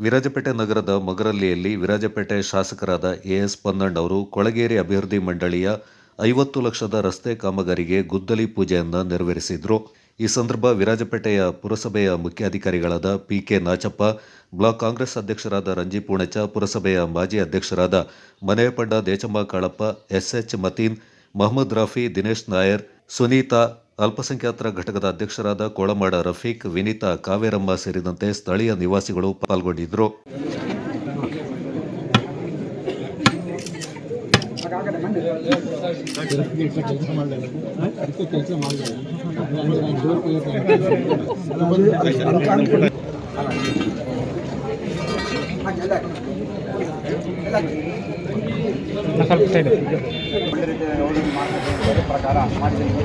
ವಿರಾಜಪೇಟೆ ನಗರದ ಮಗರಳ್ಳಿಯಲ್ಲಿ ವಿರಾಜಪೇಟೆ ಶಾಸಕರಾದ ಎಎಸ್ ಪೊನ್ನಣ್ಣವರು ಕೊಳಗೇರಿ ಅಭಿವೃದ್ಧಿ ಮಂಡಳಿಯ 50 ಲಕ್ಷದ ರಸ್ತೆ ಕಾಮಗಾರಿಗೆ ಗುದ್ದಲಿ ಪೂಜೆಯನ್ನು ನೆರವೇರಿಸಿದರು. ಈ ಸಂದರ್ಭ ವಿರಾಜಪೇಟೆಯ ಪುರಸಭೆಯ ಮುಖ್ಯಾಧಿಕಾರಿಗಳಾದ ಪಿಕೆ ನಾಚಪ್ಪ, ಬ್ಲಾಕ್ ಕಾಂಗ್ರೆಸ್ ಅಧ್ಯಕ್ಷರಾದ ರಂಜಿ ಪೂಣಚ್ಚ, ಪುರಸಭೆಯ ಮಾಜಿ ಅಧ್ಯಕ್ಷರಾದ ಮನೆಯಪಂಡ ದೇಚಮ್ಮ ಕಾಳಪ್ಪ, ಎಸ್ಎಚ್ ಮತೀನ್, ಮಹಮ್ಮದ್ ರಾಫಿ, ದಿನೇಶ್ ನಾಯರ್, ಸುನೀತಾ, ಅಲ್ಪಸಂಖ್ಯಾತರ ಘಟಕದ ಅಧ್ಯಕ್ಷರಾದ ಕೋಳಮಾಡ ರಫೀಕ್, ವಿನೀತಾ, ಕಾವೇರಮ್ಮ ಸೇರಿದಂತೆ ಸ್ಥಳೀಯ ನಿವಾಸಿಗಳು ಪಾಲ್ಗೊಂಡಿದ್ದರು. ಪ್ರಕಾರ ಮಾಡಲಿಕ್ಕೆ